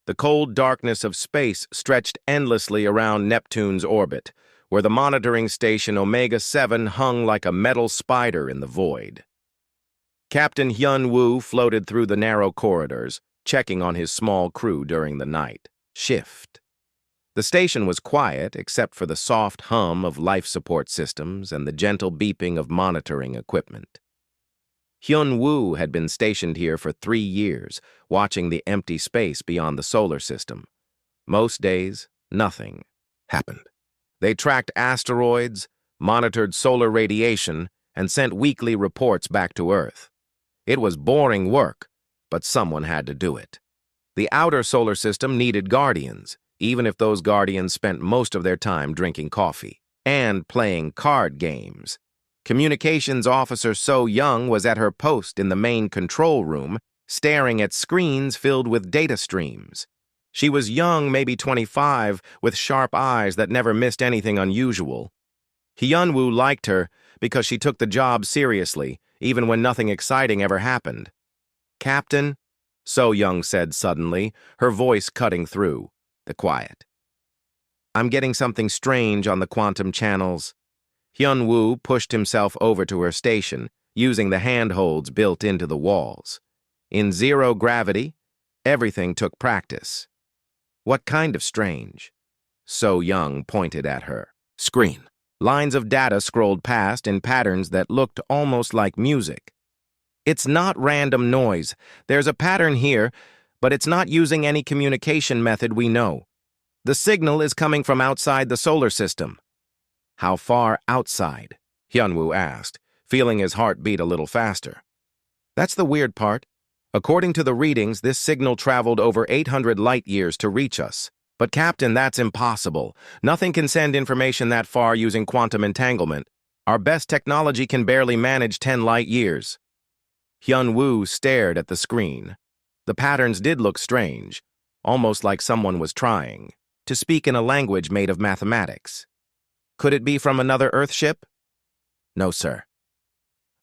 The cold darkness of space stretched endlessly around Neptune's orbit, where the monitoring station Omega-7 hung like a metal spider in the void. Captain Hyun-woo floated through the narrow corridors, checking on his small crew during the night shift. The station was quiet except for the soft hum of life support systems and the gentle beeping of monitoring equipment. Hyun-woo had been stationed here for 3 years, watching the empty space beyond the solar system. Most days, nothing happened. They tracked asteroids, monitored solar radiation, and sent weekly reports back to Earth. It was boring work, but someone had to do it. The outer solar system needed guardians, even if those guardians spent most of their time drinking coffee and playing card games. Communications Officer So Young was at her post in the main control room, staring at screens filled with data streams. She was young, maybe 25, with sharp eyes that never missed anything unusual. Hyun-woo liked her because she took the job seriously, even when nothing exciting ever happened. "Captain," So Young said suddenly, her voice cutting through the quiet. "I'm getting something strange on the quantum channels." Hyun-woo pushed himself over to her station, using the handholds built into the walls. In zero gravity, everything took practice. "What kind of strange?" So Young pointed at her screen. Lines of data scrolled past in patterns that looked almost like music. "It's not random noise. There's a pattern here, but it's not using any communication method we know. The signal is coming from outside the solar system." "How far outside?" Hyun-woo asked, feeling his heart beat a little faster. "That's the weird part. According to the readings, this signal traveled over 800 light-years to reach us. But Captain, that's impossible. Nothing can send information that far using quantum entanglement. Our best technology can barely manage 10 light-years. Hyun-woo stared at the screen. The patterns did look strange, almost like someone was trying to speak in a language made of mathematics. "Could it be from another Earth ship?" "No, sir.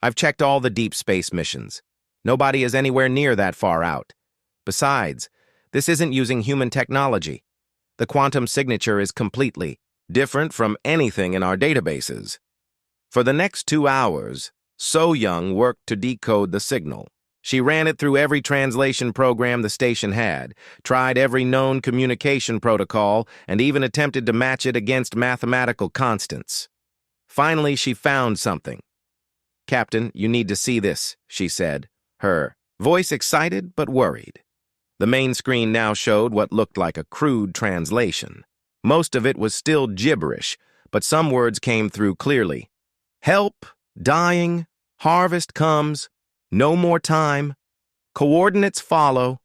I've checked all the deep space missions. Nobody is anywhere near that far out. Besides, this isn't using human technology. The quantum signature is completely different from anything in our databases." For the next 2 hours, So Young worked to decode the signal. She ran it through every translation program the station had, tried every known communication protocol, and even attempted to match it against mathematical constants. Finally, she found something. "Captain, you need to see this," she said, her voice excited but worried. The main screen now showed what looked like a crude translation. Most of it was still gibberish, but some words came through clearly. "Help, dying, harvest comes, no more time, coordinates follow."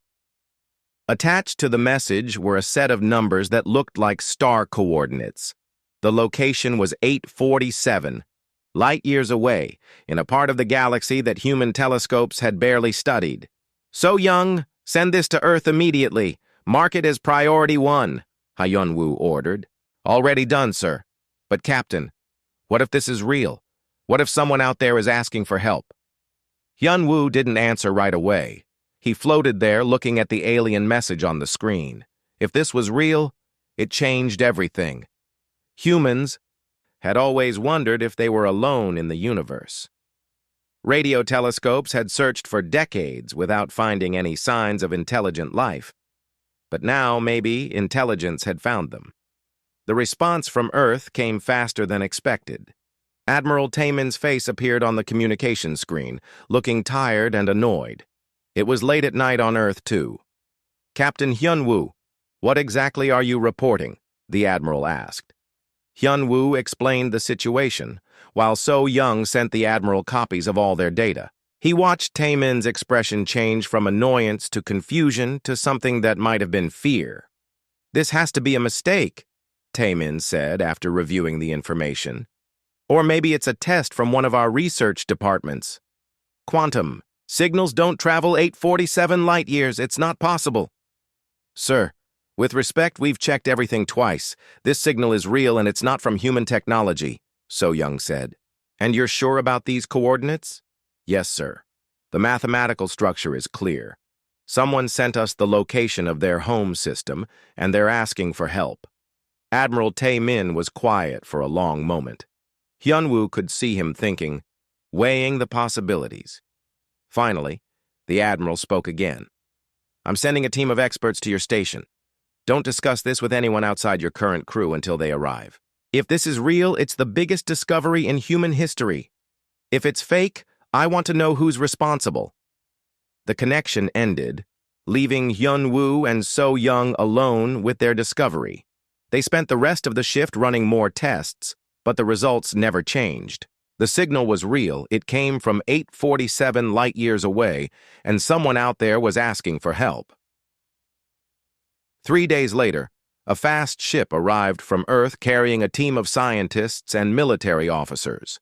Attached to the message were a set of numbers that looked like star coordinates. The location was 847, light-years away, in a part of the galaxy that human telescopes had barely studied. "So Young, send this to Earth immediately. Mark it as Priority 1, Hyun-woo ordered. "Already done, sir. But Captain, what if this is real? What if someone out there is asking for help?" Hyun-woo didn't answer right away. He floated there looking at the alien message on the screen. If this was real, it changed everything. Humans had always wondered if they were alone in the universe. Radio telescopes had searched for decades without finding any signs of intelligent life. But now, maybe, intelligence had found them. The response from Earth came faster than expected. Admiral Taemin's face appeared on the communication screen, looking tired and annoyed. It was late at night on Earth, too. "Captain Hyun-woo, what exactly are you reporting?" the Admiral asked. Hyun-woo explained the situation, while So Young sent the Admiral copies of all their data. He watched Taemin's expression change from annoyance to confusion to something that might have been fear. "This has to be a mistake," Taemin said after reviewing the information. "Or maybe it's a test from one of our research departments. Quantum, signals don't travel 847 light-years. It's not possible." "Sir, with respect, we've checked everything twice. This signal is real and it's not from human technology," So Young said. "And you're sure about these coordinates?" "Yes, sir. The mathematical structure is clear." Someone sent us the location of their home system, and they're asking for help. Admiral Tae-min was quiet for a long moment. Hyunwoo could see him thinking, weighing the possibilities. Finally, the Admiral spoke again. I'm sending a team of experts to your station. Don't discuss this with anyone outside your current crew until they arrive. If this is real, it's the biggest discovery in human history. If it's fake, I want to know who's responsible. The connection ended, leaving Hyunwoo and So Young alone with their discovery. They spent the rest of the shift running more tests, but the results never changed. The signal was real. It came from 847 light-years away, and someone out there was asking for help. 3 days later, a fast ship arrived from Earth carrying a team of scientists and military officers.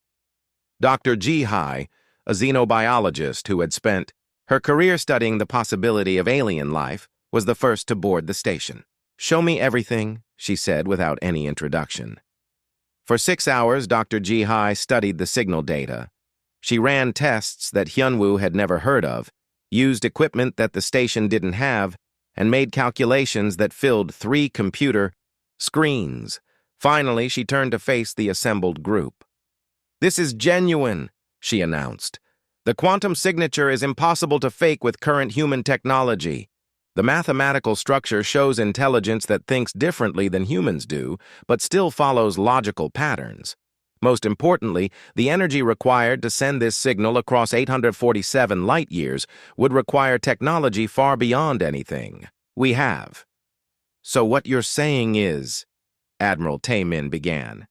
Dr. Ji-hai, a xenobiologist who had spent her career studying the possibility of alien life, was the first to board the station. "Show me everything," she said without any introduction. For 6 hours, Dr. Ji-hai studied the signal data. She ran tests that Hyunwoo had never heard of, used equipment that the station didn't have, and made calculations that filled 3 computer screens. Finally, she turned to face the assembled group. "This is genuine," she announced. "The quantum signature is impossible to fake with current human technology. The mathematical structure shows intelligence that thinks differently than humans do, but still follows logical patterns. Most importantly, the energy required to send this signal across 847 light-years would require technology far beyond anything we have." "So what you're saying is," Admiral Tae-min began.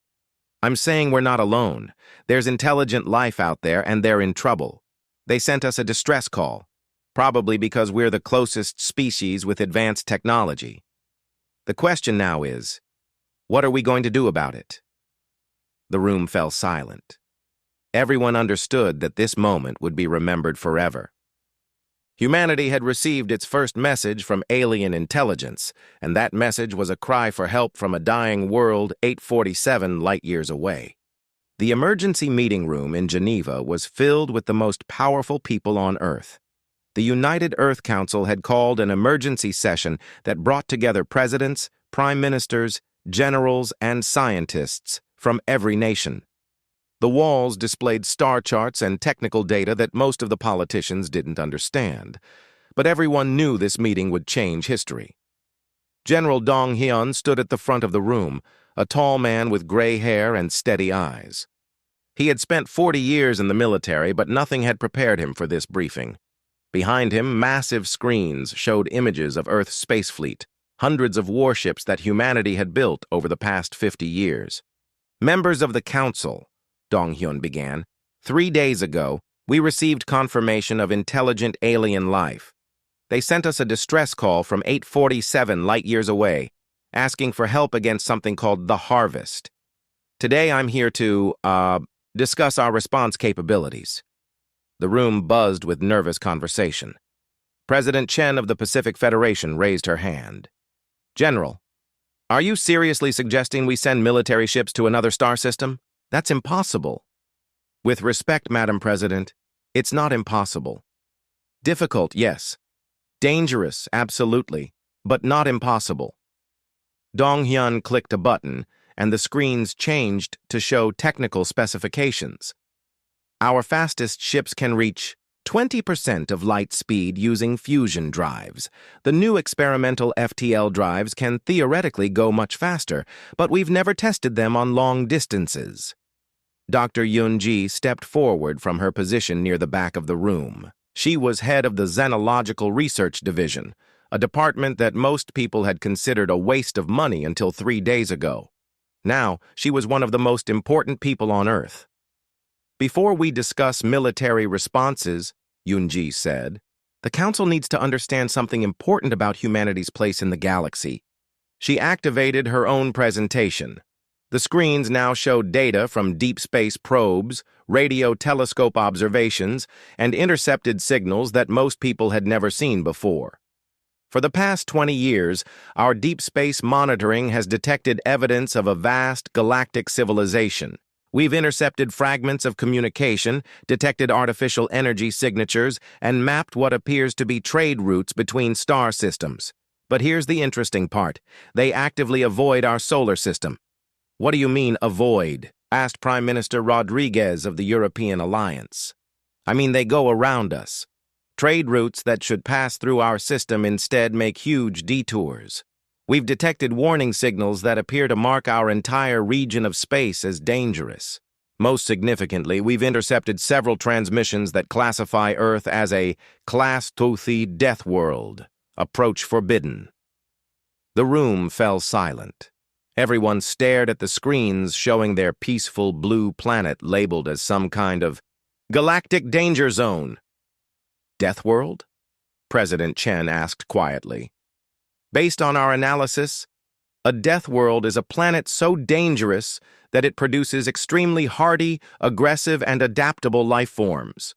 "I'm saying we're not alone. There's intelligent life out there, and they're in trouble. They sent us a distress call. Probably because we're the closest species with advanced technology. The question now is, what are we going to do about it?" The room fell silent. Everyone understood that this moment would be remembered forever. Humanity had received its first message from alien intelligence, and that message was a cry for help from a dying world 847 light-years away. The emergency meeting room in Geneva was filled with the most powerful people on Earth. The United Earth Council had called an emergency session that brought together presidents, prime ministers, generals, and scientists from every nation. The walls displayed star charts and technical data that most of the politicians didn't understand, but everyone knew this meeting would change history. General Dong Hyun stood at the front of the room, a tall man with gray hair and steady eyes. He had spent 40 years in the military, but nothing had prepared him for this briefing. Behind him, massive screens showed images of Earth's space fleet, hundreds of warships that humanity had built over the past 50 years. "Members of the Council," Dong Hyun began, "3 days ago, we received confirmation of intelligent alien life. They sent us a distress call from 847 light-years away, asking for help against something called the Harvest. Today I'm here to, discuss our response capabilities." The room buzzed with nervous conversation. President Chen of the Pacific Federation raised her hand. "General, are you seriously suggesting we send military ships to another star system? That's impossible." "With respect, Madam President, it's not impossible. Difficult, yes. Dangerous, absolutely, but not impossible." Dong Hyun clicked a button, and the screens changed to show technical specifications. "Our fastest ships can reach 20% of light speed using fusion drives. The new experimental FTL drives can theoretically go much faster, but we've never tested them on long distances." Dr. Yoon-ji stepped forward from her position near the back of the room. She was head of the Xenological Research Division, a department that most people had considered a waste of money until 3 days ago. Now, she was one of the most important people on Earth. "Before we discuss military responses," Yoon-ji said, "the Council needs to understand something important about humanity's place in the galaxy." She activated her own presentation. The screens now showed data from deep space probes, radio telescope observations, and intercepted signals that most people had never seen before. For the past 20 years, our deep space monitoring has detected evidence of a vast galactic civilization. We've intercepted fragments of communication, detected artificial energy signatures, and mapped what appears to be trade routes between star systems. But here's the interesting part. They actively avoid our solar system. What do you mean, avoid? Asked Prime Minister Rodriguez of the European Alliance. I mean, they go around us. Trade routes that should pass through our system instead make huge detours. We've detected warning signals that appear to mark our entire region of space as dangerous. Most significantly, we've intercepted several transmissions that classify Earth as a Class 2 death world. Approach forbidden. The room fell silent. Everyone stared at the screens showing their peaceful blue planet labeled as some kind of galactic danger zone. Death world? President Chen asked quietly. Based on our analysis, a death world is a planet so dangerous that it produces extremely hardy, aggressive, and adaptable life forms.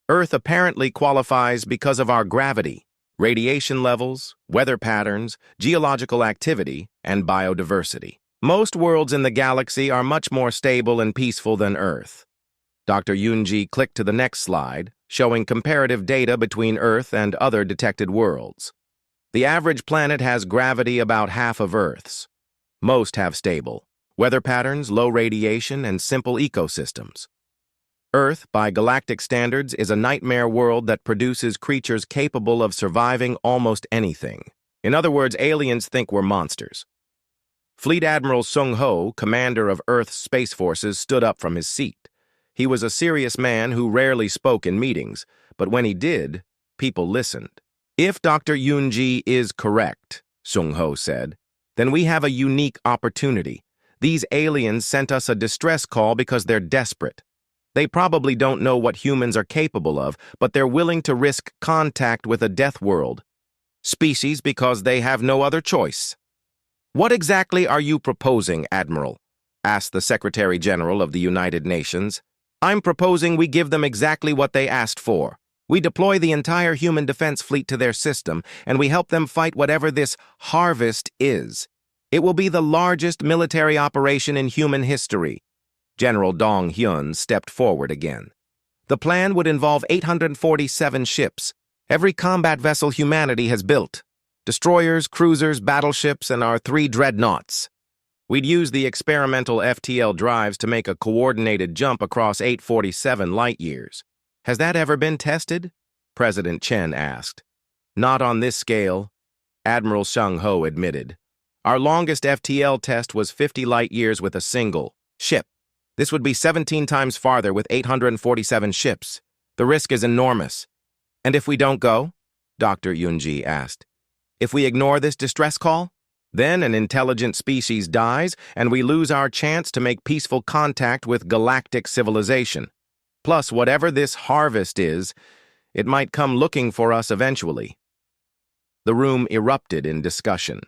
Earth apparently qualifies because of our gravity, radiation levels, weather patterns, geological activity, and biodiversity. Most worlds in the galaxy are much more stable and peaceful than Earth. Dr. Yunji clicked to the next slide, showing comparative data between Earth and other detected worlds. The average planet has gravity about half of Earth's. Most have stable weather patterns, low radiation, and simple ecosystems. Earth, by galactic standards, is a nightmare world that produces creatures capable of surviving almost anything. In other words, aliens think we're monsters. Fleet Admiral Sung Ho, commander of Earth's space forces, stood up from his seat. He was a serious man who rarely spoke in meetings, but when he did, people listened. If Dr. Yunji is correct, Sung Ho said, then we have a unique opportunity. These aliens sent us a distress call because they're desperate. They probably don't know what humans are capable of, but they're willing to risk contact with a death world species because they have no other choice. What exactly are you proposing, Admiral? Asked the Secretary General of the United Nations. I'm proposing we give them exactly what they asked for. We deploy the entire human defense fleet to their system, and we help them fight whatever this harvest is. It will be the largest military operation in human history. General Dong Hyun stepped forward again. The plan would involve 847 ships, every combat vessel humanity has built. Destroyers, cruisers, battleships, and our 3 dreadnoughts. We'd use the experimental FTL drives to make a coordinated jump across 847 light-years. Has that ever been tested? President Chen asked. Not on this scale, Admiral Sung Ho admitted. Our longest FTL test was 50 light-years with a single ship. This would be 17 times farther with 847 ships. The risk is enormous. And if we don't go? Dr. Yunji asked. If we ignore this distress call? Then an intelligent species dies, and we lose our chance to make peaceful contact with galactic civilization. Plus, whatever this harvest is, it might come looking for us eventually. The room erupted in discussion.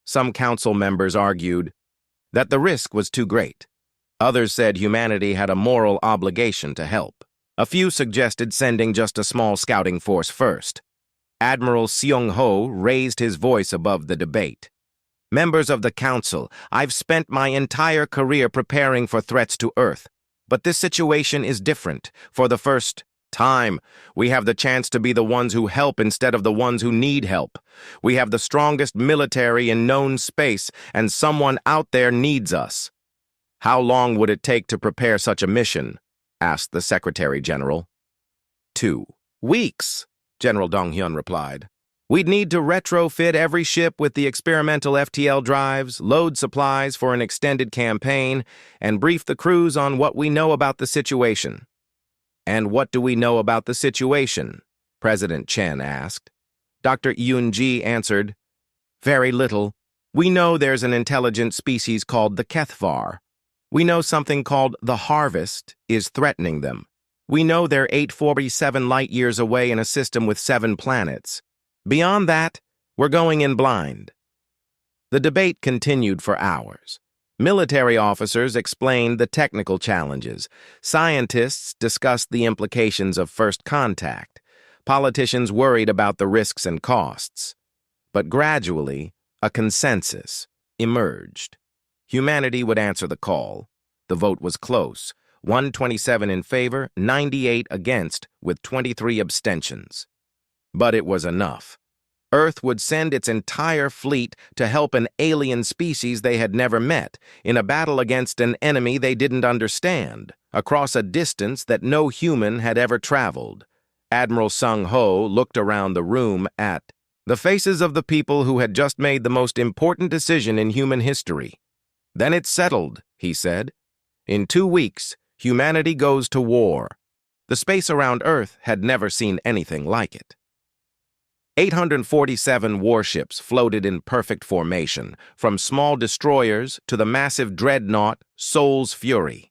Some council members argued that the risk was too great. Others said humanity had a moral obligation to help. A few suggested sending just a small scouting force first. Admiral Seung Ho raised his voice above the debate. Members of the council, I've spent my entire career preparing for threats to Earth. But this situation is different. For the first time, we have the chance to be the ones who help instead of the ones who need help. We have the strongest military in known space, and someone out there needs us. How long would it take to prepare such a mission? Asked the Secretary General. 2 weeks, General Dong Hyun replied. We'd need to retrofit every ship with the experimental FTL drives, load supplies for an extended campaign, and brief the crews on what we know about the situation. And what do we know about the situation? President Chen asked. Dr. Yunji answered, Very little. We know there's an intelligent species called the Kethvar. We know something called the Harvest is threatening them. We know they're 847 light-years away in a system with 7 planets. Beyond that, we're going in blind. The debate continued for hours. Military officers explained the technical challenges. Scientists discussed the implications of first contact. Politicians worried about the risks and costs. But gradually, a consensus emerged. Humanity would answer the call. The vote was close, 127 in favor, 98 against, with 23 abstentions. But it was enough. Earth would send its entire fleet to help an alien species they had never met in a battle against an enemy they didn't understand, across a distance that no human had ever traveled. Admiral Sung Ho looked around the room at the faces of the people who had just made the most important decision in human history. "Then it's settled," he said. "In 2 weeks, humanity goes to war." The space around Earth had never seen anything like it. 847 warships floated in perfect formation, from small destroyers to the massive dreadnought Sol's Fury.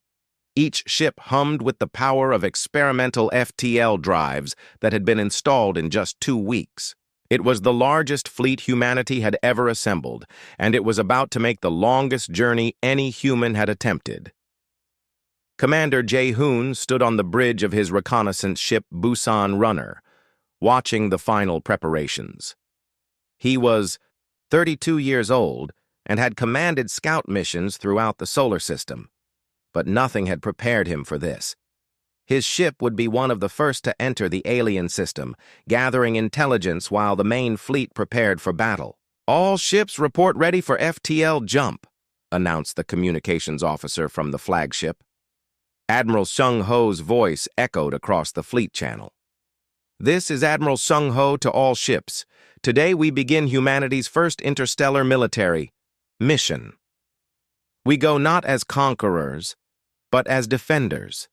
Each ship hummed with the power of experimental FTL drives that had been installed in just 2 weeks. It was the largest fleet humanity had ever assembled, and it was about to make the longest journey any human had attempted. Commander Jae-hoon stood on the bridge of his reconnaissance ship Busan Runner, watching the final preparations. He was 32 years old and had commanded scout missions throughout the solar system, but nothing had prepared him for this. His ship would be one of the first to enter the alien system, gathering intelligence while the main fleet prepared for battle. "All ships report ready for FTL jump," announced the communications officer from the flagship. Admiral Sung Ho's voice echoed across the fleet channel. "This is Admiral Sung Ho to all ships. Today we begin humanity's first interstellar military mission. We go not as conquerors, but as defenders.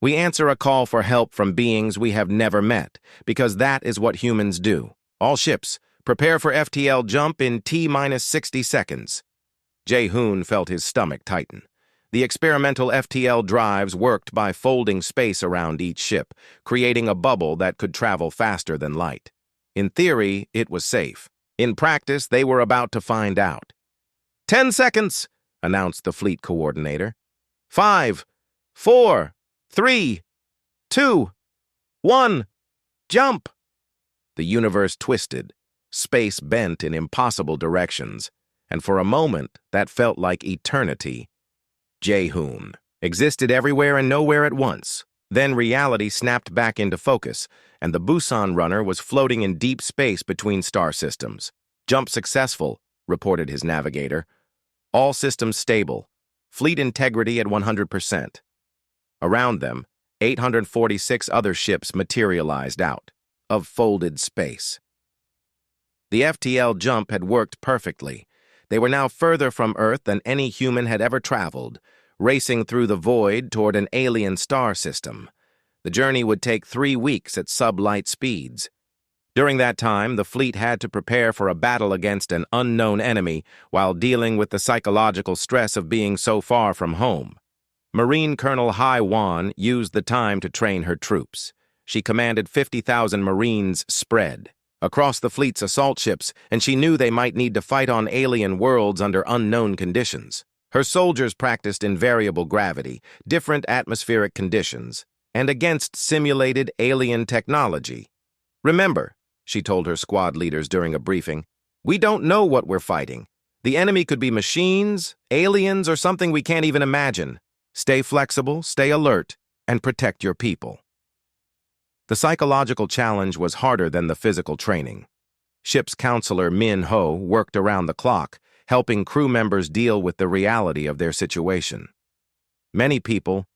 We answer a call for help from beings we have never met, because that is what humans do. All ships, prepare for FTL jump in T-minus 60 seconds. Jae-hoon felt his stomach tighten. The experimental FTL drives worked by folding space around each ship, creating a bubble that could travel faster than light. In theory, it was safe. In practice, they were about to find out. 10 seconds, announced the fleet coordinator. 5, 4, 3, 2, 1, jump! The universe twisted, space bent in impossible directions, and for a moment that felt like eternity. Jae-hoon existed everywhere and nowhere at once. Then reality snapped back into focus, and the Busan Runner was floating in deep space between star systems. "Jump successful," reported his navigator. "All systems stable. Fleet integrity at 100%. Around them, 846 other ships materialized out of folded space. The FTL jump had worked perfectly. They were now further from Earth than any human had ever traveled, racing through the void toward an alien star system. The journey would take 3 weeks at sublight speeds. During that time, the fleet had to prepare for a battle against an unknown enemy while dealing with the psychological stress of being so far from home. Marine Colonel Hai Wan used the time to train her troops. She commanded 50,000 Marines spread across the fleet's assault ships, and she knew they might need to fight on alien worlds under unknown conditions. Her soldiers practiced in variable gravity, different atmospheric conditions, and against simulated alien technology. "Remember," she told her squad leaders during a briefing, "we don't know what we're fighting. The enemy could be machines, aliens, or something we can't even imagine. Stay flexible, stay alert, and protect your people." The psychological challenge was harder than the physical training. Ship's counselor Min Ho worked around the clock, helping crew members deal with the reality of their situation. Many people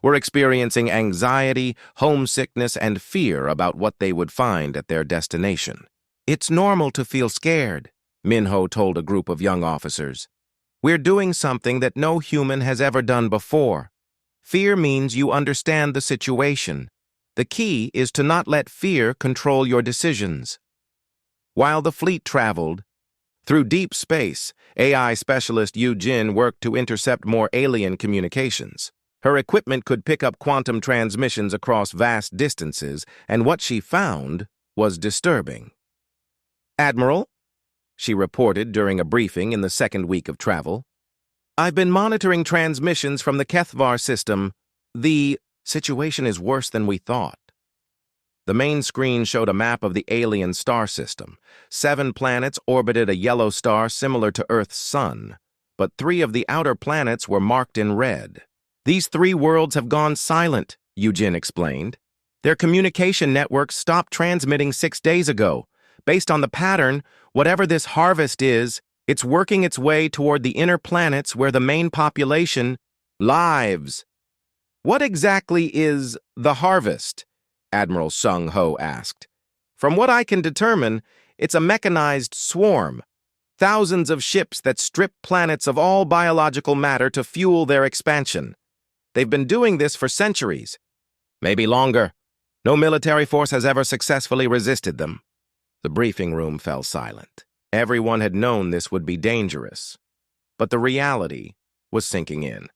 were experiencing anxiety, homesickness, and fear about what they would find at their destination. "It's normal to feel scared," Min Ho told a group of young officers. "We're doing something that no human has ever done before. Fear means you understand the situation. The key is to not let fear control your decisions." While the fleet traveled through deep space, AI specialist Yu Jin worked to intercept more alien communications. Her equipment could pick up quantum transmissions across vast distances, and what she found was disturbing. "Admiral," she reported during a briefing in the second week of travel, "I've been monitoring transmissions from the Kethvar system. The situation is worse than we thought." The main screen showed a map of the alien star system. 7 planets orbited a yellow star similar to Earth's sun, but 3 of the outer planets were marked in red. These three worlds have gone silent, Eugene explained. Their communication networks stopped transmitting 6 days ago. Based on the pattern, whatever this harvest is, it's working its way toward the inner planets where the main population lives. What exactly is the harvest? Admiral Sung Ho asked. From what I can determine, it's a mechanized swarm. Thousands of ships that strip planets of all biological matter to fuel their expansion. They've been doing this for centuries. Maybe longer. No military force has ever successfully resisted them. The briefing room fell silent. Everyone had known this would be dangerous. But the reality was sinking in.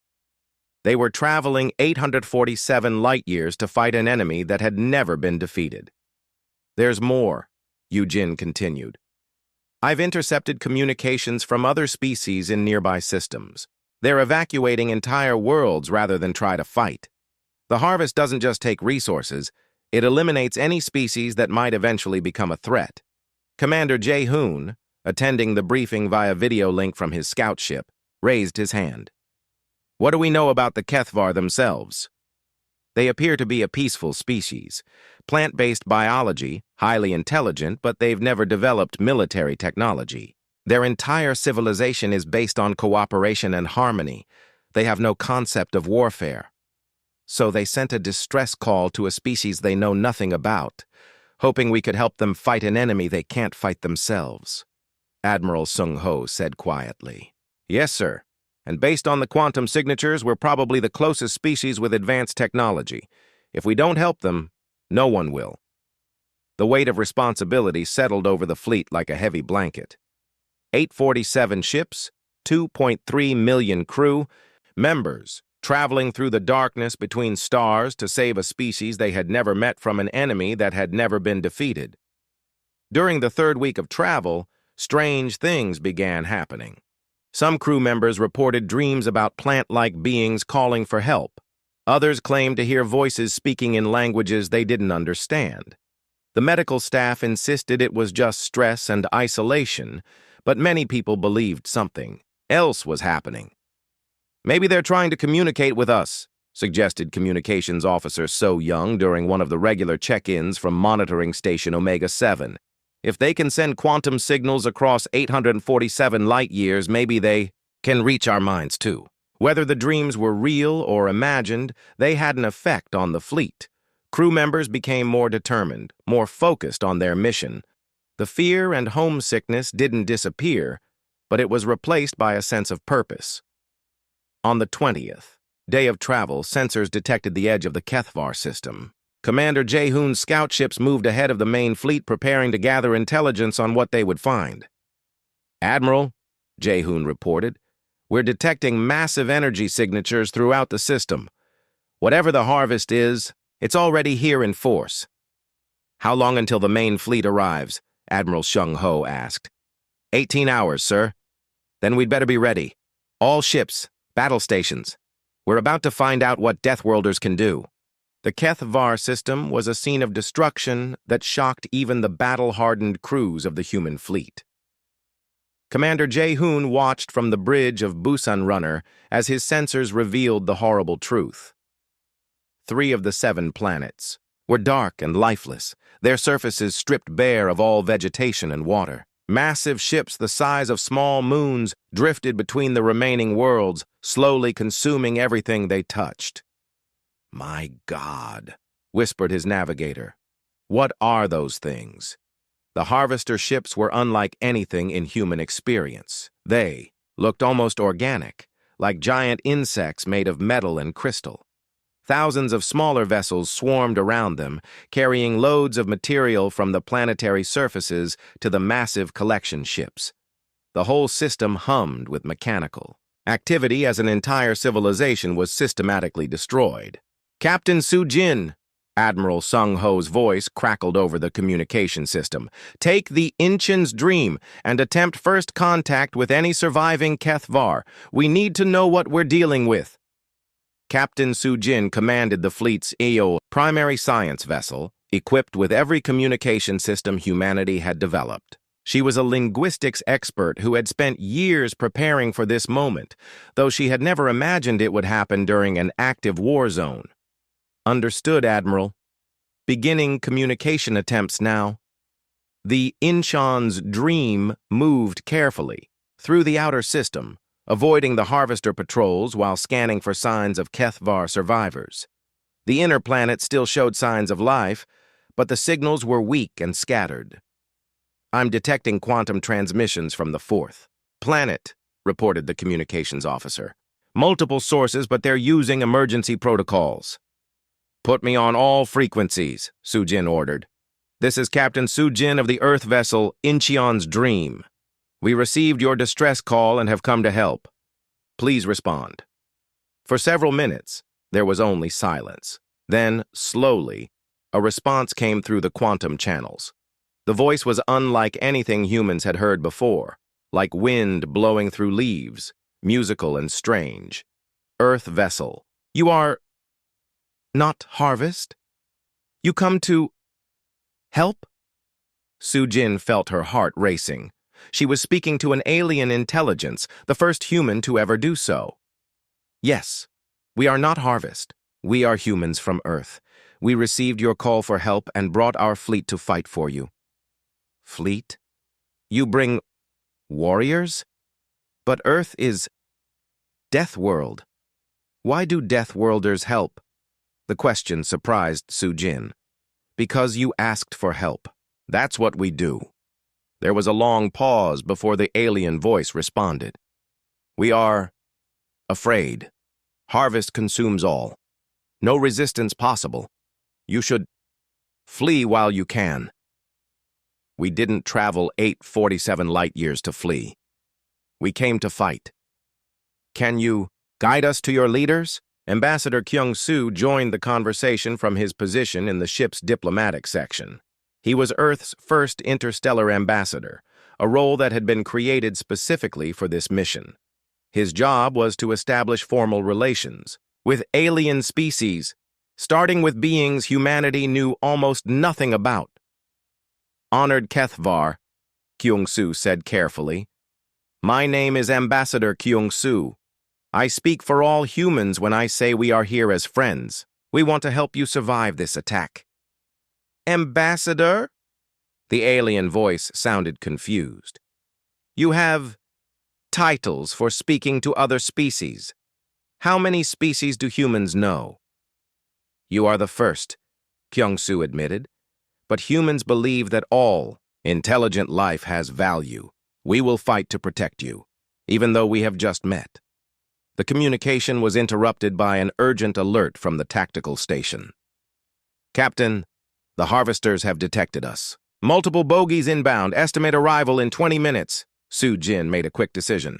They were traveling 847 light-years to fight an enemy that had never been defeated. There's more, Eugene continued. I've intercepted communications from other species in nearby systems. They're evacuating entire worlds rather than try to fight. The harvest doesn't just take resources, it eliminates any species that might eventually become a threat. Commander Jae-hoon, attending the briefing via video link from his scout ship, raised his hand. What do we know about the Kethvar themselves? They appear to be a peaceful species. Plant-based biology, highly intelligent, but they've never developed military technology. Their entire civilization is based on cooperation and harmony. They have no concept of warfare. So they sent a distress call to a species they know nothing about, hoping we could help them fight an enemy they can't fight themselves. Admiral Sung Ho said quietly. Yes, sir. And based on the quantum signatures, we're probably the closest species with advanced technology. If we don't help them, no one will. The weight of responsibility settled over the fleet like a heavy blanket. 847 ships, 2.3 million crew, members traveling through the darkness between stars to save a species they had never met from an enemy that had never been defeated. During the third week of travel, strange things began happening. Some crew members reported dreams about plant-like beings calling for help. Others claimed to hear voices speaking in languages they didn't understand. The medical staff insisted it was just stress and isolation, but many people believed something else was happening. Maybe they're trying to communicate with us, suggested Communications Officer So Young during one of the regular check-ins from Monitoring Station Omega-7. If they can send quantum signals across 847 light-years, maybe they can reach our minds too. Whether the dreams were real or imagined, they had an effect on the fleet. Crew members became more determined, more focused on their mission. The fear and homesickness didn't disappear, but it was replaced by a sense of purpose. On the 20th day of travel, sensors detected the edge of the Kethvar system. Commander Jae-hoon's scout ships moved ahead of the main fleet, preparing to gather intelligence on what they would find. Admiral, Jae-hoon reported, we're detecting massive energy signatures throughout the system. Whatever the harvest is, it's already here in force. How long until the main fleet arrives? Admiral Sung Ho asked. 18 hours, sir. Then we'd better be ready. All ships, battle stations. We're about to find out what Deathworlders can do. The Kethvar system was a scene of destruction that shocked even the battle-hardened crews of the human fleet. Commander Jae-hoon watched from the bridge of Busan Runner as his sensors revealed the horrible truth. 3 of the 7 planets were dark and lifeless, their surfaces stripped bare of all vegetation and water. Massive ships the size of small moons drifted between the remaining worlds, slowly consuming everything they touched. My God, whispered his navigator. What are those things? The harvester ships were unlike anything in human experience. They looked almost organic, like giant insects made of metal and crystal. Thousands of smaller vessels swarmed around them, carrying loads of material from the planetary surfaces to the massive collection ships. The whole system hummed with mechanical activity as an entire civilization was systematically destroyed. Captain Soo-jin, Admiral Sung Ho's voice crackled over the communication system. Take the Inchin's dream and attempt first contact with any surviving Kethvar. We need to know what we're dealing with. Captain Soo-jin commanded the fleet's EO primary science vessel, equipped with every communication system humanity had developed. She was a linguistics expert who had spent years preparing for this moment, though she had never imagined it would happen during an active war zone. Understood, Admiral. Beginning communication attempts now. The Incheon's dream moved carefully through the outer system, avoiding the Harvester patrols while scanning for signs of Kethvar survivors. The inner planet still showed signs of life, but the signals were weak and scattered. I'm detecting quantum transmissions from the fourth planet, reported the communications officer. Multiple sources, but they're using emergency protocols. Put me on all frequencies, Sujin ordered. This is Captain Sujin of the Earth vessel Incheon's Dream. We received your distress call and have come to help. Please respond. For several minutes, there was only silence. Then, slowly, a response came through the quantum channels. The voice was unlike anything humans had heard before, like wind blowing through leaves, musical and strange. Earth vessel, you are not Harvest? You come to help? Sujin felt her heart racing. She was speaking to an alien intelligence, the first human to ever do so. Yes, we are not Harvest. We are humans from Earth. We received your call for help and brought our fleet to fight for you. Fleet? You bring warriors? But Earth is Deathworld. Why do Deathworlders help? The question surprised Sujin. Because you asked for help. That's what we do. There was a long pause before the alien voice responded. We are afraid. Harvest consumes all. No resistance possible. You should flee while you can. We didn't travel 847 light-years to flee. We came to fight. Can you guide us to your leaders? Ambassador Kyung-soo joined the conversation from his position in the ship's diplomatic section. He was Earth's first interstellar ambassador, a role that had been created specifically for this mission. His job was to establish formal relations with alien species, starting with beings humanity knew almost nothing about. Honored Kethvar, Kyung-soo said carefully. My name is Ambassador Kyung-soo. I speak for all humans when I say we are here as friends. We want to help you survive this attack. Ambassador? The alien voice sounded confused. You have titles for speaking to other species. How many species do humans know? You are the first, Kyung-soo admitted. But humans believe that all intelligent life has value. We will fight to protect you, even though we have just met. The communication was interrupted by an urgent alert from the tactical station. Captain, the Harvesters have detected us. Multiple bogies inbound. Estimate arrival in 20 minutes. Sujin made a quick decision.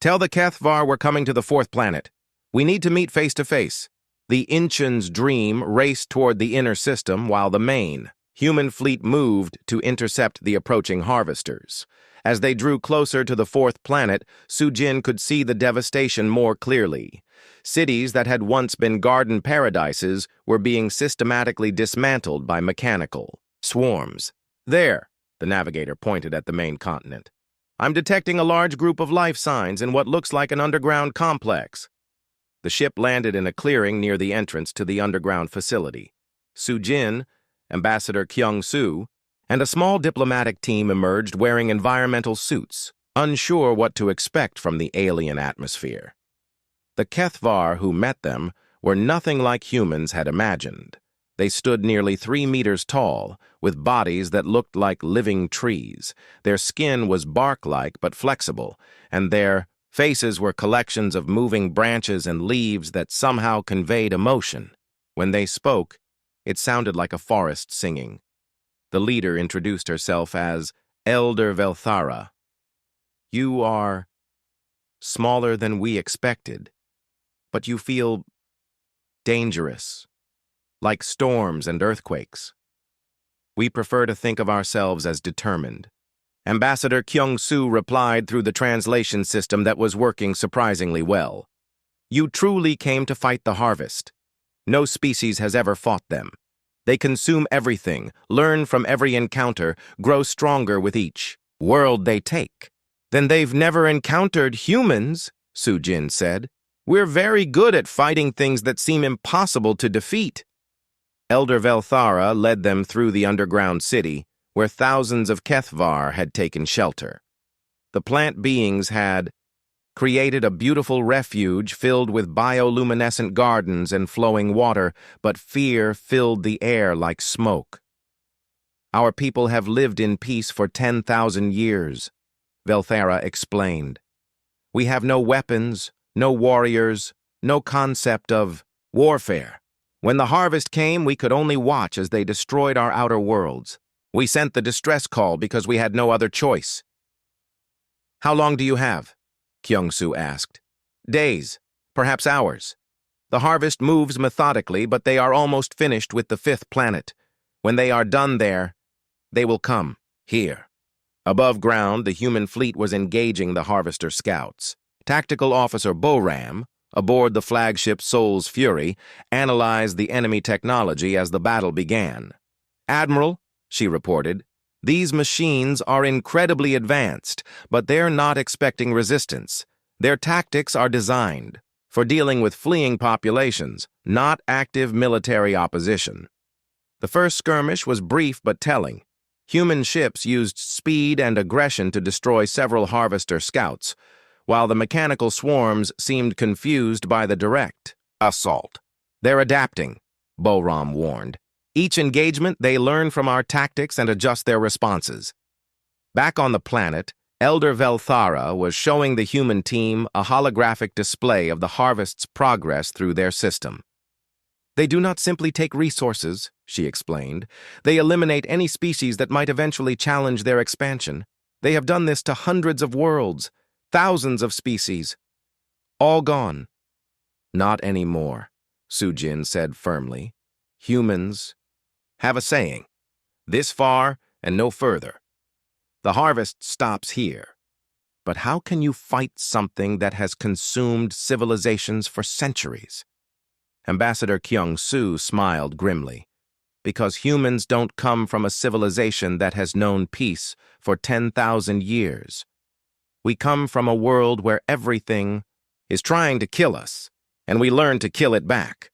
Tell the Kethvar we're coming to the fourth planet. We need to meet face to face. The Incheon's Dream raced toward the inner system while the main human fleet moved to intercept the approaching Harvesters. As they drew closer to the fourth planet, Sujin could see the devastation more clearly. Cities that had once been garden paradises were being systematically dismantled by mechanical swarms. There, the navigator pointed at the main continent. I'm detecting a large group of life signs in what looks like an underground complex. The ship landed in a clearing near the entrance to the underground facility. Sujin, Ambassador Kyung-soo, and a small diplomatic team emerged wearing environmental suits, unsure what to expect from the alien atmosphere. The Kethvar who met them were nothing like humans had imagined. They stood nearly 3 meters tall, with bodies that looked like living trees. Their skin was bark-like but flexible, and their faces were collections of moving branches and leaves that somehow conveyed emotion. When they spoke, it sounded like a forest singing. The leader introduced herself as Elder Velthara. You are smaller than we expected, but you feel dangerous, like storms and earthquakes. We prefer to think of ourselves as determined. Ambassador Kyung-soo replied through the translation system that was working surprisingly well. You truly came to fight the harvest. No species has ever fought them. They consume everything, learn from every encounter, grow stronger with each. world they take. Then they've never encountered humans, Sujin said. We're very good at fighting things that seem impossible to defeat. Elder Velthara led them through the underground city, where thousands of Kethvar had taken shelter. The plant beings had created a beautiful refuge filled with bioluminescent gardens and flowing water, but fear filled the air like smoke. Our people have lived in peace for 10,000 years, Velthara explained. We have no weapons, no warriors, no concept of warfare. When the harvest came, we could only watch as they destroyed our outer worlds. We sent the distress call because we had no other choice. How long do you have? Kyung-soo asked. Days, perhaps hours. The harvest moves methodically, but they are almost finished with the 5th planet. When they are done there, they will come here. Above ground, the human fleet was engaging the Harvester scouts. Tactical Officer Boram, aboard the flagship Soul's Fury, analyzed the enemy technology as the battle began. Admiral, she reported, these machines are incredibly advanced, but they're not expecting resistance. Their tactics are designed for dealing with fleeing populations, not active military opposition. The first skirmish was brief but telling. Human ships used speed and aggression to destroy several Harvester scouts, while the mechanical swarms seemed confused by the direct assault. They're adapting, Boram warned. Each engagement, they learn from our tactics and adjust their responses. Back on the planet, Elder Velthara was showing the human team a holographic display of the harvest's progress through their system. They do not simply take resources, she explained. They eliminate any species that might eventually challenge their expansion. They have done this to hundreds of worlds, thousands of species. All gone. Not anymore, Sujin said firmly. Humans have a saying, this far and no further. The harvest stops here. But how can you fight something that has consumed civilizations for centuries? Ambassador Kyung-soo smiled grimly. Because humans don't come from a civilization that has known peace for 10,000 years. We come from a world where everything is trying to kill us, and we learn to kill it back.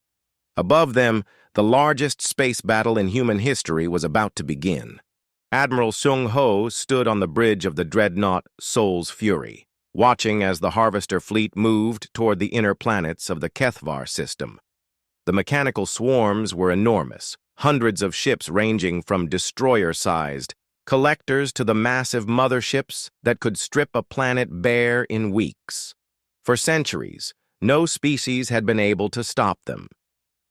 Above them, the largest space battle in human history was about to begin. Admiral Sung-ho stood on the bridge of the dreadnought Soul's Fury, watching as the Harvester fleet moved toward the inner planets of the Kethvar system. The mechanical swarms were enormous, hundreds of ships ranging from destroyer-sized collectors to the massive motherships that could strip a planet bare in weeks. For centuries, no species had been able to stop them.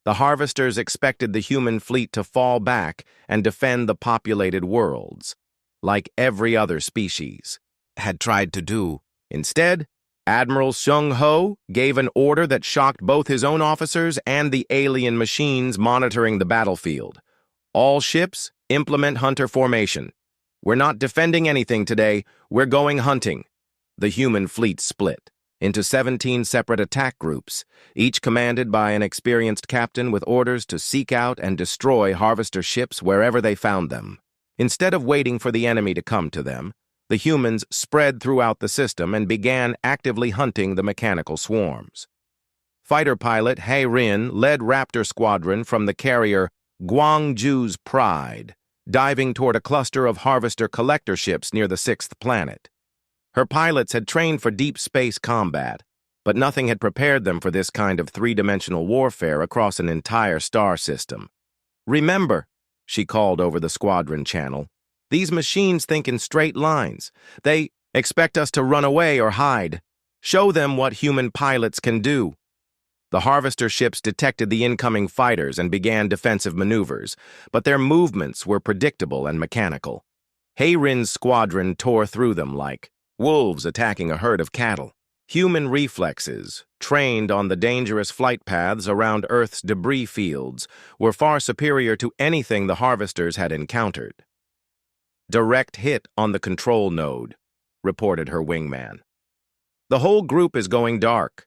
The Harvesters expected the human fleet to fall back and defend the populated worlds, like every other species had tried to do. Instead, Admiral Sung-ho gave an order that shocked both his own officers and the alien machines monitoring the battlefield. All ships, implement hunter formation. We're not defending anything today, we're going hunting. The human fleet split into 17 separate attack groups, each commanded by an experienced captain with orders to seek out and destroy Harvester ships wherever they found them. Instead of waiting for the enemy to come to them, the humans spread throughout the system and began actively hunting the mechanical swarms. Fighter pilot Hae Rin led Raptor Squadron from the carrier Gwangju's Pride, diving toward a cluster of Harvester collector ships near the 6th planet. Her pilots had trained for deep space combat, but nothing had prepared them for this kind of three-dimensional warfare across an entire star system. Remember, she called over the squadron channel, these machines think in straight lines. They expect us to run away or hide. Show them what human pilots can do. The Harvester ships detected the incoming fighters and began defensive maneuvers, but their movements were predictable and mechanical. Hae Rin's squadron tore through them like wolves attacking a herd of cattle. Human reflexes, trained on the dangerous flight paths around Earth's debris fields, were far superior to anything the Harvesters had encountered. Direct hit on the control node, reported her wingman. The whole group is going dark.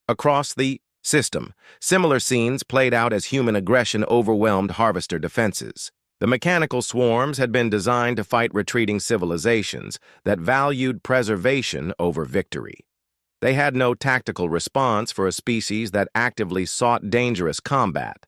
Across the system, similar scenes played out as human aggression overwhelmed Harvester defenses. The mechanical swarms had been designed to fight retreating civilizations that valued preservation over victory. They had no tactical response for a species that actively sought dangerous combat.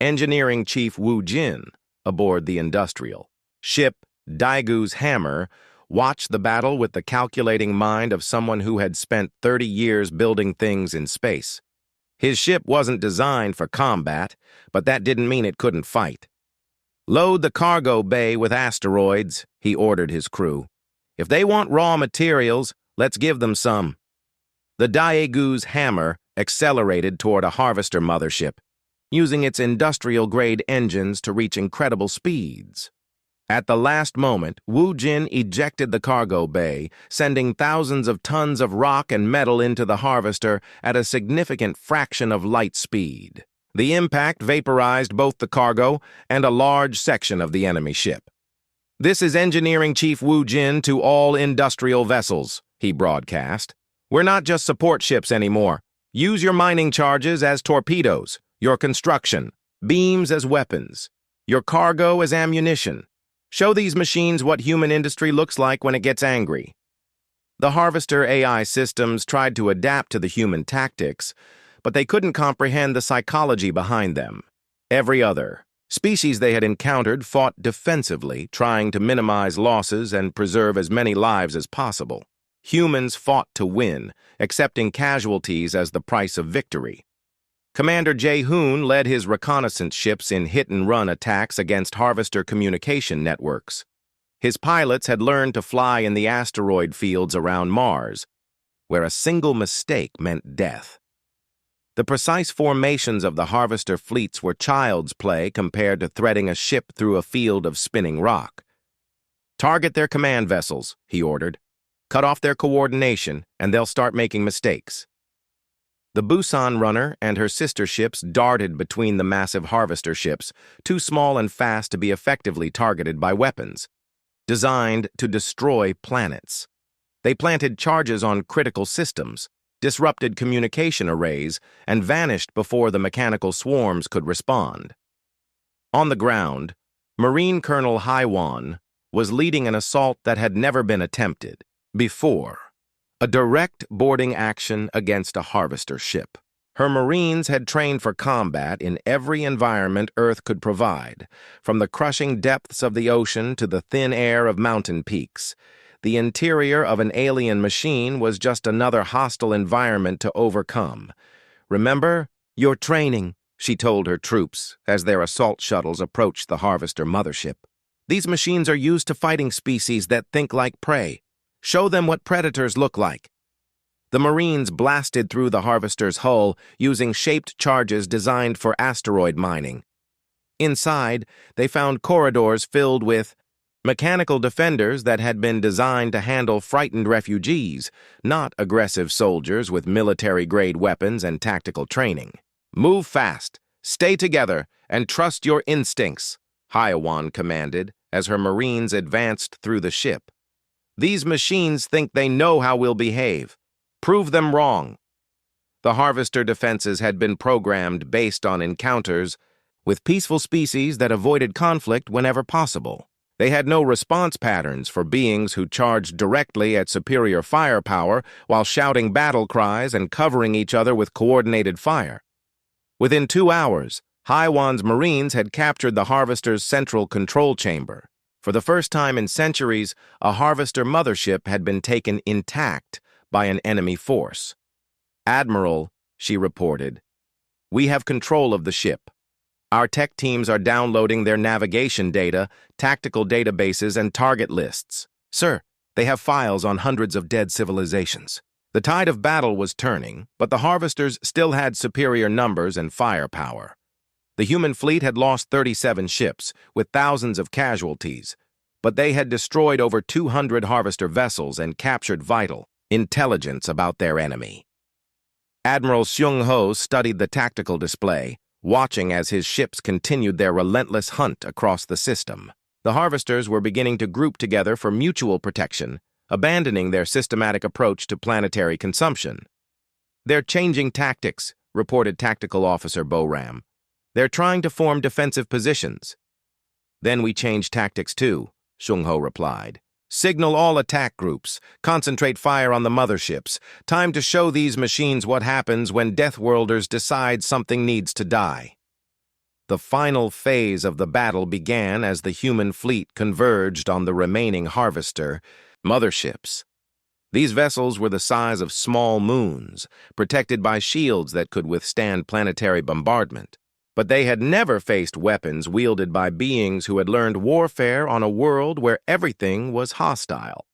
Engineering Chief Wu Jin, aboard the industrial ship Daigu's Hammer, watched the battle with the calculating mind of someone who had spent 30 years building things in space. His ship wasn't designed for combat, but that didn't mean it couldn't fight. "Load the cargo bay with asteroids," he ordered his crew. "If they want raw materials, let's give them some." The Daigu's Hammer accelerated toward a harvester mothership, using its industrial-grade engines to reach incredible speeds. At the last moment, Wu Jin ejected the cargo bay, sending thousands of tons of rock and metal into the harvester at a significant fraction of light speed. The impact vaporized both the cargo and a large section of the enemy ship. "This is Engineering Chief Wu Jin to all industrial vessels," he broadcast. "We're not just support ships anymore. Use your mining charges as torpedoes, your construction, beams as weapons, your cargo as ammunition. Show these machines what human industry looks like when it gets angry." The Harvester AI systems tried to adapt to the human tactics, but they couldn't comprehend the psychology behind them. Every other species they had encountered fought defensively, trying to minimize losses and preserve as many lives as possible. Humans fought to win, accepting casualties as the price of victory. Commander Jae-hoon led his reconnaissance ships in hit-and-run attacks against Harvester communication networks. His pilots had learned to fly in the asteroid fields around Mars, where a single mistake meant death. The precise formations of the Harvester fleets were child's play compared to threading a ship through a field of spinning rock. "Target their command vessels," he ordered. "Cut off their coordination, and they'll start making mistakes." The Busan Runner and her sister ships darted between the massive Harvester ships, too small and fast to be effectively targeted by weapons. Designed to destroy planets. They planted charges on critical systems, disrupted communication arrays, and vanished before the mechanical swarms could respond. On the ground, Marine Colonel Haiwan was leading an assault that had never been attempted before. A direct boarding action against a Harvester ship. Her Marines had trained for combat in every environment Earth could provide, from the crushing depths of the ocean to the thin air of mountain peaks. The interior of an alien machine was just another hostile environment to overcome. "Remember your training," she told her troops as their assault shuttles approached the Harvester mothership. "These machines are used to fighting species that think like prey. Show them what predators look like." The Marines blasted through the Harvester's hull using shaped charges designed for asteroid mining. Inside, they found corridors filled with mechanical defenders that had been designed to handle frightened refugees, not aggressive soldiers with military-grade weapons and tactical training. "Move fast, stay together, and trust your instincts," Haiwan commanded as her Marines advanced through the ship. "These machines think they know how we'll behave. Prove them wrong." The Harvester defenses had been programmed based on encounters with peaceful species that avoided conflict whenever possible. They had no response patterns for beings who charged directly at superior firepower while shouting battle cries and covering each other with coordinated fire. Within 2 hours, Haiwan's Marines had captured the Harvester's central control chamber. For the first time in centuries, a Harvester mothership had been taken intact by an enemy force. "Admiral," she reported, "we have control of the ship. Our tech teams are downloading their navigation data, tactical databases, and target lists. Sir, they have files on hundreds of dead civilizations." The tide of battle was turning, but the Harvesters still had superior numbers and firepower. The human fleet had lost 37 ships, with thousands of casualties, but they had destroyed over 200 Harvester vessels and captured vital intelligence about their enemy. Admiral Seung-ho studied the tactical display, watching as his ships continued their relentless hunt across the system. The Harvesters were beginning to group together for mutual protection, abandoning their systematic approach to planetary consumption. "They're changing tactics," reported Tactical Officer Boram. "They're trying to form defensive positions." Then we change tactics too, Shung-ho replied. Signal all attack groups. Concentrate fire on the motherships. Time to show these machines what happens when Deathworlders decide something needs to die. The final phase of the battle began as the human fleet converged on the remaining harvester motherships. These vessels were the size of small moons, protected by shields that could withstand planetary bombardment. But they had never faced weapons wielded by beings who had learned warfare on a world where everything was hostile.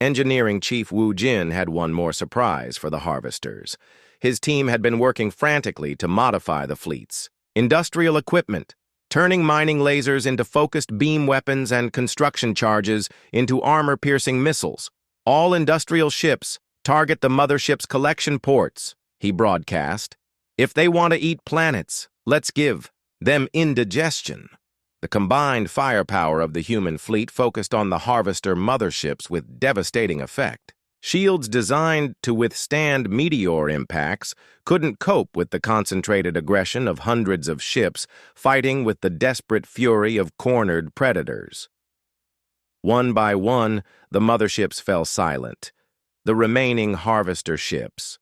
Engineering Chief Wu Jin had one more surprise for the harvesters. His team had been working frantically to modify the fleets. Industrial equipment, turning mining lasers into focused beam weapons and construction charges into armor-piercing missiles. All industrial ships target the mothership's collection ports, he broadcast. If they want to eat planets, let's give them indigestion. The combined firepower of the human fleet focused on the harvester motherships with devastating effect. Shields designed to withstand meteor impacts couldn't cope with the concentrated aggression of hundreds of ships fighting with the desperate fury of cornered predators. One by one, the motherships fell silent. The remaining harvester ships,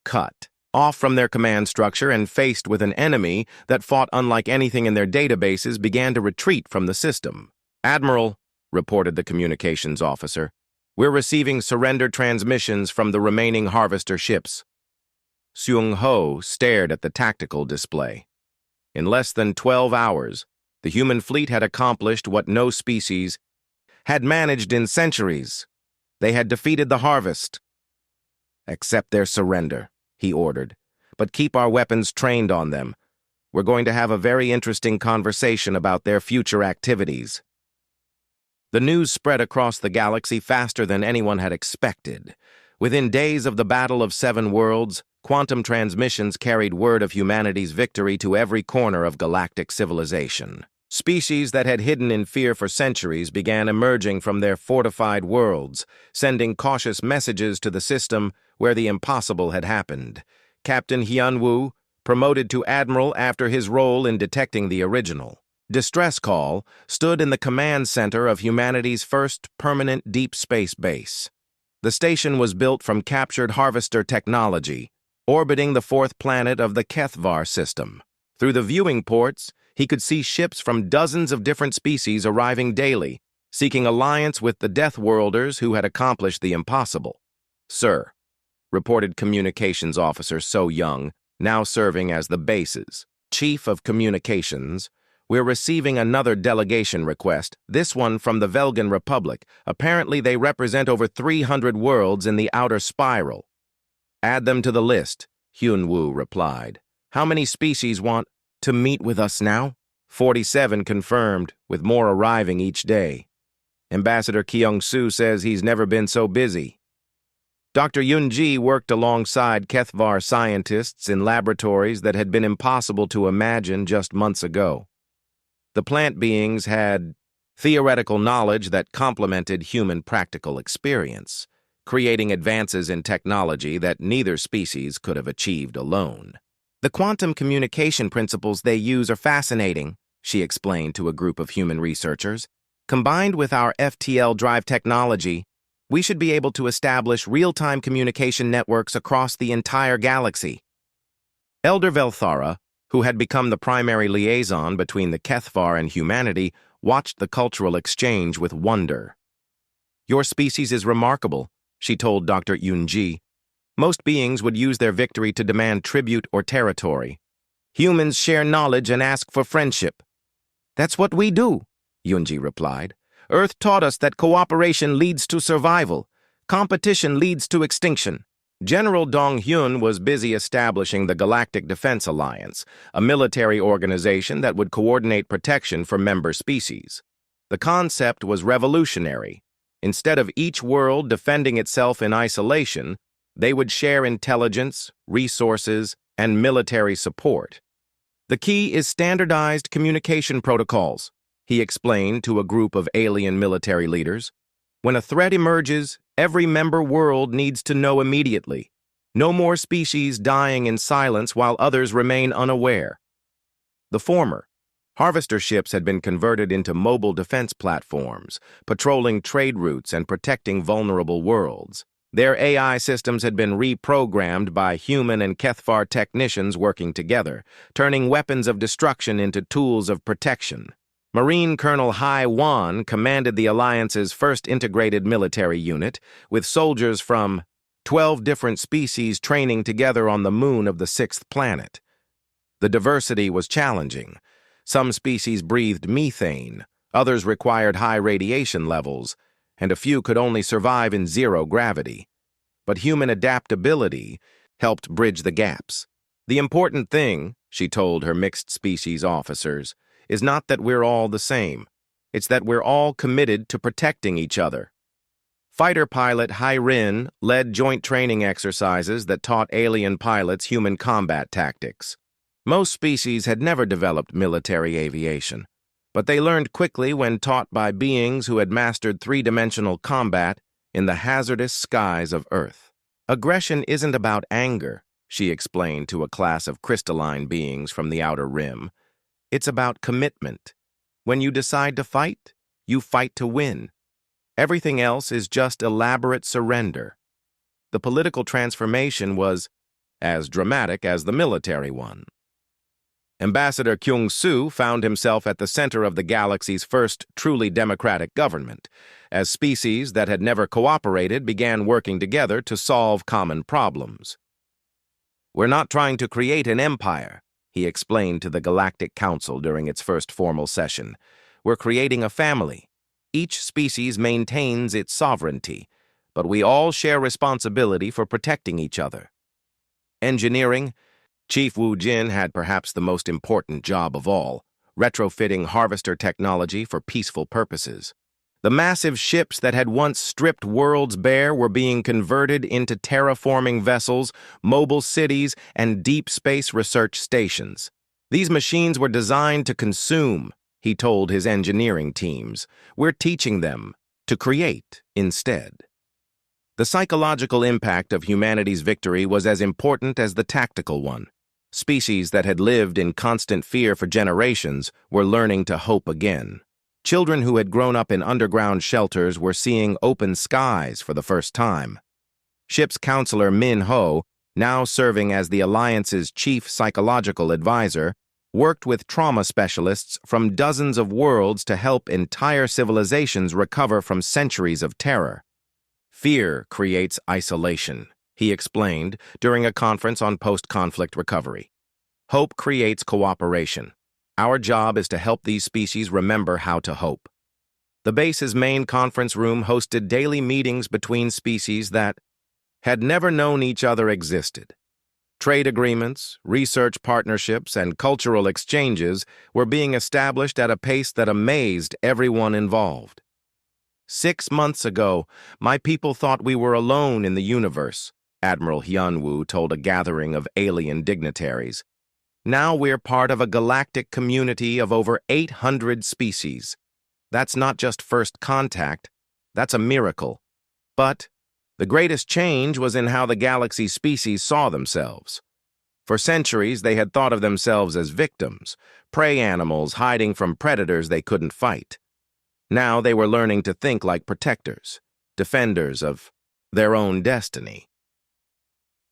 cut off from their command structure and faced with an enemy that fought unlike anything in their databases, began to retreat from the system. Admiral, reported the communications officer, we're receiving surrender transmissions from the remaining harvester ships. Seung-ho stared at the tactical display. In less than 12 hours, the human fleet had accomplished what no species had managed in centuries. They had defeated the harvest. Accept their surrender, he ordered, but keep our weapons trained on them. We're going to have a very interesting conversation about their future activities. The news spread across the galaxy faster than anyone had expected. Within days of the Battle of Seven Worlds, quantum transmissions carried word of humanity's victory to every corner of galactic civilization. Species that had hidden in fear for centuries began emerging from their fortified worlds, sending cautious messages to the system where the impossible had happened. Captain Hyun-woo, promoted to admiral after his role in detecting the original distress call, stood in the command center of humanity's first permanent deep space base. The station was built from captured harvester technology, orbiting the fourth planet of the HFY system. Through the viewing ports, he could see ships from dozens of different species arriving daily, seeking alliance with the Deathworlders who had accomplished the impossible. Sir, reported Communications Officer So Young, now serving as the base's Chief of Communications, we're receiving another delegation request, this one from the Velgan Republic. Apparently they represent over 300 worlds in the outer spiral. Add them to the list, Hyun-woo replied. How many species want to meet with us now? 47 confirmed, with more arriving each day. Ambassador Kyung-soo says he's never been so busy. Dr. Yun-ji worked alongside HFY scientists in laboratories that had been impossible to imagine just months ago. The plant beings had theoretical knowledge that complemented human practical experience, creating advances in technology that neither species could have achieved alone. The quantum communication principles they use are fascinating, she explained to a group of human researchers. Combined with our FTL drive technology, we should be able to establish real-time communication networks across the entire galaxy. Elder Velthara, who had become the primary liaison between the HFY and humanity, watched the cultural exchange with wonder. Your species is remarkable, she told Dr. Yun-ji. Most beings would use their victory to demand tribute or territory. Humans share knowledge and ask for friendship. That's what we do, Yun-ji replied. Earth taught us that cooperation leads to survival. Competition leads to extinction. General Dong-hyun was busy establishing the Galactic Defense Alliance, a military organization that would coordinate protection for member species. The concept was revolutionary. Instead of each world defending itself in isolation, they would share intelligence, resources, and military support. The key is standardized communication protocols, he explained to a group of alien military leaders. When a threat emerges, every member world needs to know immediately. No more species dying in silence while others remain unaware. The former, Harvester ships had been converted into mobile defense platforms, patrolling trade routes and protecting vulnerable worlds. Their AI systems had been reprogrammed by human and Kethvar technicians working together, turning weapons of destruction into tools of protection. Marine Colonel Hai Wan commanded the Alliance's first integrated military unit, with soldiers from 12 different species training together on the moon of the 6th planet. The diversity was challenging. Some species breathed methane, others required high radiation levels, and a few could only survive in zero gravity. But human adaptability helped bridge the gaps. The important thing, she told her mixed species officers, is not that we're all the same. It's that we're all committed to protecting each other. Fighter pilot Hai Rin led joint training exercises that taught alien pilots human combat tactics. Most species had never developed military aviation, but they learned quickly when taught by beings who had mastered three-dimensional combat in the hazardous skies of Earth. Aggression isn't about anger, she explained to a class of crystalline beings from the Outer Rim. It's about commitment. When you decide to fight, you fight to win. Everything else is just elaborate surrender. The political transformation was as dramatic as the military one. Ambassador Kyung-soo found himself at the center of the galaxy's first truly democratic government, as species that had never cooperated began working together to solve common problems. "We're not trying to create an empire," he explained to the Galactic Council during its first formal session. "We're creating a family. Each species maintains its sovereignty, but we all share responsibility for protecting each other." Engineering. Chief Wu Jin had perhaps the most important job of all, retrofitting harvester technology for peaceful purposes. The massive ships that had once stripped worlds bare were being converted into terraforming vessels, mobile cities, and deep space research stations. These machines were designed to consume, he told his engineering teams. We're teaching them to create instead. The psychological impact of humanity's victory was as important as the tactical one. Species that had lived in constant fear for generations were learning to hope again. Children who had grown up in underground shelters were seeing open skies for the first time. Ship's counselor Min Ho, now serving as the Alliance's chief psychological advisor, worked with trauma specialists from dozens of worlds to help entire civilizations recover from centuries of terror. "Fear creates isolation," he explained during a conference on post-conflict recovery. "Hope creates cooperation. Our job is to help these species remember how to hope." The base's main conference room hosted daily meetings between species that had never known each other existed. Trade agreements, research partnerships, and cultural exchanges were being established at a pace that amazed everyone involved. "6 months ago, my people thought we were alone in the universe," Admiral Hyunwoo told a gathering of alien dignitaries. "Now we're part of a galactic community of over 800 species. That's not just first contact, that's a miracle. But the greatest change was in how the galaxy's species saw themselves. For centuries, they had thought of themselves as victims, prey animals hiding from predators they couldn't fight. Now they were learning to think like protectors, defenders of their own destiny."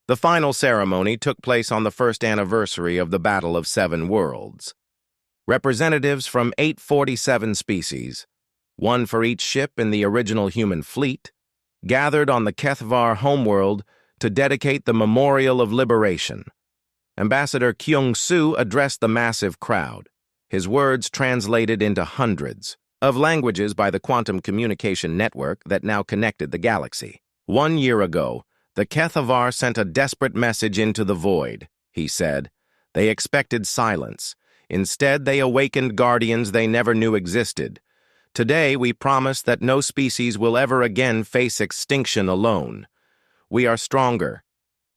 The final ceremony took place on the first anniversary of the Battle of Seven Worlds. Representatives from 847 species, one for each ship in the original human fleet, gathered on the Kethvar homeworld to dedicate the Memorial of Liberation. Ambassador Kyung-soo addressed the massive crowd, his words translated into hundreds of languages by the quantum communication network that now connected the galaxy. "1 year ago, the Kethvar sent a desperate message into the void," he said. "They expected silence. Instead, they awakened guardians they never knew existed. Today, we promise that no species will ever again face extinction alone. We are stronger,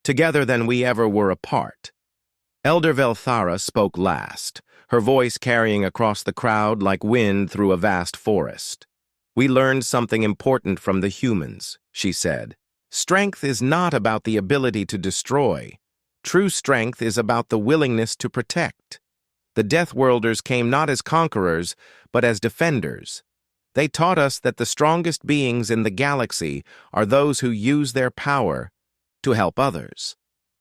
together than we ever were apart." Elder Velthara spoke last, her voice carrying across the crowd like wind through a vast forest. "We learned something important from the humans," she said. "Strength is not about the ability to destroy. True strength is about the willingness to protect. The Deathworlders came not as conquerors, but as defenders. They taught us that the strongest beings in the galaxy are those who use their power to help others.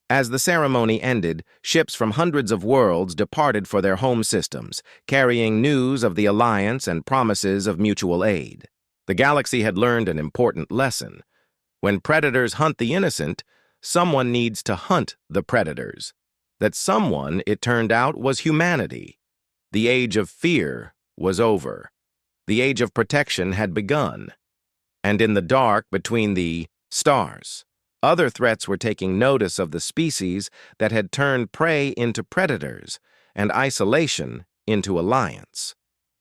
As the ceremony ended, ships from hundreds of worlds departed for their home systems, carrying news of the Alliance and promises of mutual aid. The galaxy had learned an important lesson. When predators hunt the innocent, someone needs to hunt the predators. That someone, it turned out, was humanity. The age of fear was over. The age of protection had begun. And in the dark between the stars, other threats were taking notice of the species that had turned prey into predators and isolation into alliance.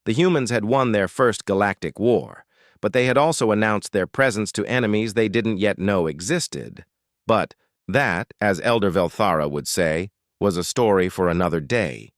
The humans had won their first galactic war, but they had also announced their presence to enemies they didn't yet know existed. But that, as Elder Velthara would say, was a story for another day.